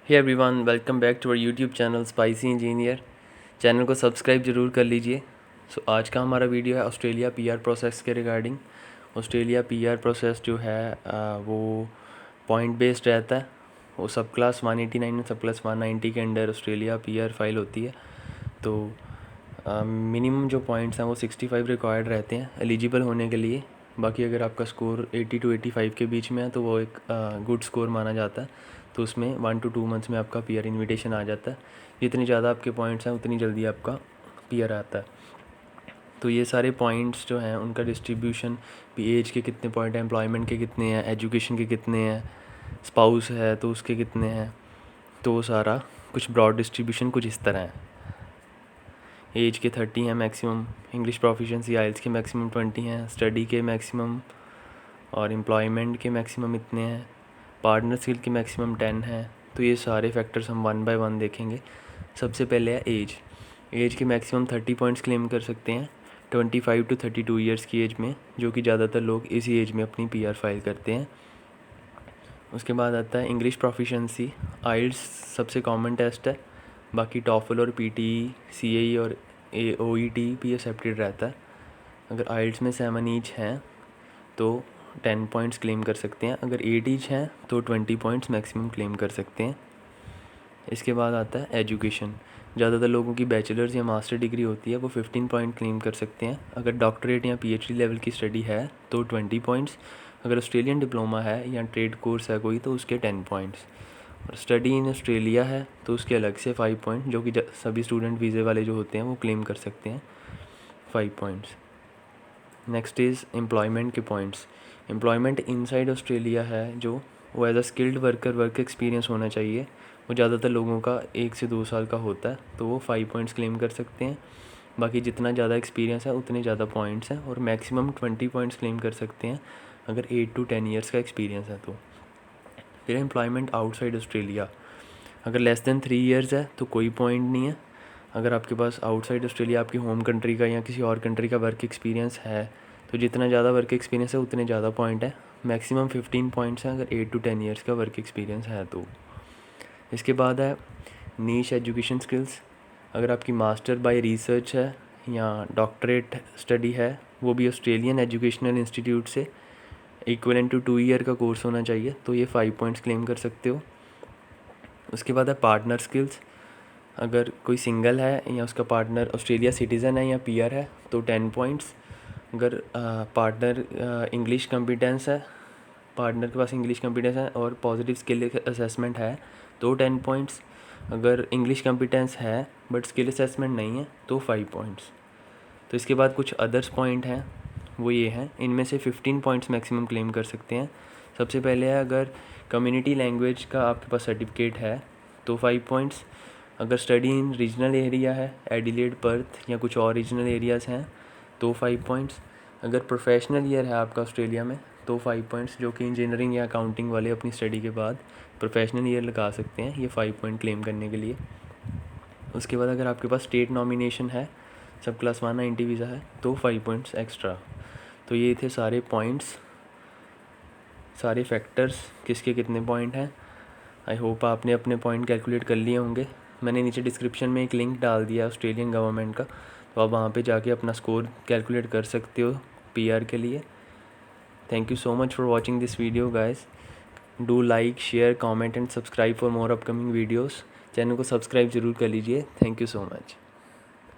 Hey everyone, welcome back to our YouTube channel spicy engineer. Channel को subscribe ज़रूर कर लीजिए। आज का हमारा वीडियो है ऑस्ट्रेलिया पीआर प्रोसेस के रिगार्डिंग। ऑस्ट्रेलिया पीआर प्रोसेस जो है वो पॉइंट बेस्ड रहता है। वो सब क्लास 189 में सब क्लास 190 के अंडर ऑस्ट्रेलिया पीआर फाइल होती है। तो मिनिमम जो पॉइंट्स हैं वो 65 रिक्वायर्ड रहते हैं एलिजिबल होने के लिए। बाकी अगर आपका स्कोर 80 to 85 के बीच में है तो वो एक गुड स्कोर माना जाता है। तो उसमें 1 to 2 मंथ्स में आपका पीआर इनविटेशन आ जाता है। जितने ज़्यादा आपके पॉइंट्स हैं उतनी जल्दी आपका पीआर आता है। तो ये सारे पॉइंट्स जो हैं उनका डिस्ट्रीब्यूशन भी, एज के कितने पॉइंट हैं, एम्प्लॉयमेंट के कितने हैं, एजुकेशन के कितने हैं, स्पाउस है तो उसके कितने हैं, तो वो सारा कुछ ब्रॉड डिस्ट्रीब्यूशन कुछ इस तरह है। एज के 30 हैं मैक्सिमम, इंग्लिश प्रोफिशिएंसी आइल्स के मैक्सिमम 20 हैं, स्टडी के मैक्सिमम और एम्प्लॉयमेंट के मैक्सिमम इतने हैं, पार्टनर स्किल के मैक्सिमम 10 हैं। तो ये सारे फैक्टर्स हम 1 by 1 देखेंगे। सबसे पहले है एज के मैक्सिमम 30 पॉइंट्स क्लेम कर सकते हैं 25 to 32 ईयर्स की एज में, जो कि ज़्यादातर लोग इसी एज में अपनी पीआर फाइल करते हैं। उसके बाद आता है इंग्लिश प्रोफिशिएंसी। आइल्स सबसे कॉमन टेस्ट है, बाकी टॉफल और पीटीई, सीएई और ओईटी भी एक्सेप्टेड रहता है। अगर आइल्स में 7 ईच हैं तो 10 पॉइंट्स क्लेम कर सकते हैं, अगर 8 ईच हैं तो 20 पॉइंट्स मैक्सिमम क्लेम कर सकते हैं। इसके बाद आता है एजुकेशन। ज़्यादातर लोगों की बैचलर्स या मास्टर डिग्री होती है, वो 15 पॉइंट क्लेम कर सकते हैं। अगर डॉक्टरेट या पीएचडी लेवल की स्टडी है तो 20 पॉइंट्स। अगर ऑस्ट्रेलियन डिप्लोमा है या ट्रेड कोर्स है कोई तो उसके 10 पॉइंट्स। और स्टडी इन ऑस्ट्रेलिया है तो उसके अलग से 5 पॉइंट, जो कि सभी स्टूडेंट वीज़े वाले जो होते हैं वो क्लेम कर सकते हैं 5 पॉइंट्स। नेक्स्ट इज़ एम्प्लॉयमेंट के पॉइंट्स। एम्प्लॉयमेंट इनसाइड ऑस्ट्रेलिया है जो, वो as a skilled worker work experience होना चाहिए। वो ज़्यादातर लोगों का 1 से 2 साल का होता है, तो वो 5 पॉइंट्स क्लेम कर सकते हैं। बाकी जितना ज़्यादा एक्सपीरियंस है उतने ज़्यादा पॉइंट्स हैं, और मैक्सिमम 20 पॉइंट्स क्लेम कर सकते हैं अगर 8 to 10 ईयर्स का एक्सपीरियंस है तो। फिर एम्प्लॉयमेंट आउटसाइड ऑस्ट्रेलिया। अगर लेस दैन 3 ईयर्स है तो कोई पॉइंट नहीं है। अगर आपके पास आउटसाइड ऑस्ट्रेलिया आपकी होम कंट्री का या किसी और कंट्री का वर्क एक्सपीरियंस है तो जितना ज़्यादा वर्क एक्सपीरियंस है उतने ज़्यादा पॉइंट है। मैक्सिमम 15 पॉइंट्स हैं अगर 8 to 10 ईयर्स का वर्क एक्सपीरियंस है तो। इसके बाद है नीश एजुकेशन स्किल्स। अगर आपकी मास्टर बाय रिसर्च है या डॉक्टरेट स्टडी है, वो भी ऑस्ट्रेलियन एजुकेशनल इंस्टीट्यूट से इक्वलेंट टू 2 ईयर का कोर्स होना चाहिए, तो ये 5 पॉइंट्स क्लेम कर सकते हो। उसके बाद है पार्टनर स्किल्स। अगर कोई सिंगल है या उसका पार्टनर ऑस्ट्रेलिया सिटीज़न है या पीआर है तो 10 पॉइंट्स। अगर पार्टनर इंग्लिश कॉम्पिटेंस है, पार्टनर के पास इंग्लिश कॉम्पिटेंस है और पॉजिटिव स्किल असेसमेंट है तो 10 पॉइंट्स। अगर इंग्लिश कॉम्पिटेंस है बट स्किल असेसमेंट नहीं है तो 5 पॉइंट्स। तो इसके बाद कुछ अदर्स पॉइंट हैं, वो ये हैं, इनमें से 15 पॉइंट्स मैक्सिमम क्लेम कर सकते हैं। सबसे पहले है, अगर कम्युनिटी लैंग्वेज का आपके पास सर्टिफिकेट है तो 5 पॉइंट्स। अगर स्टडी इन रीजनल एरिया है, एडिलेड, पर्थ या कुछ और रीजनल एरियाज़ हैं तो 5 पॉइंट्स। अगर प्रोफेशनल ईयर है आपका ऑस्ट्रेलिया में तो 5 पॉइंट्स, जो कि इंजीनियरिंग या अकाउंटिंग वाले अपनी स्टडी के बाद प्रोफेशनल ईयर लगा सकते हैं ये 5 पॉइंट क्लेम करने के लिए। उसके बाद अगर आपके पास स्टेट नॉमिनेशन है, सब क्लास 190 वीज़ा है तो 5 पॉइंट्स एक्स्ट्रा। तो ये थे सारे पॉइंट्स, सारे फैक्टर्स, किसके कितने पॉइंट हैं। आई होप आपने अपने पॉइंट कैलकुलेट कर लिए होंगे। मैंने नीचे डिस्क्रिप्शन में एक लिंक डाल दिया ऑस्ट्रेलियन गवर्नमेंट का, तो आप वहाँ पे जाके अपना स्कोर कैलकुलेट कर सकते हो पीआर के लिए। Thank you so much for watching this video guys. Do like, share, comment and subscribe for more upcoming videos. Channel को सब्सक्राइब ज़रूर कर लीजिए। Thank you so much.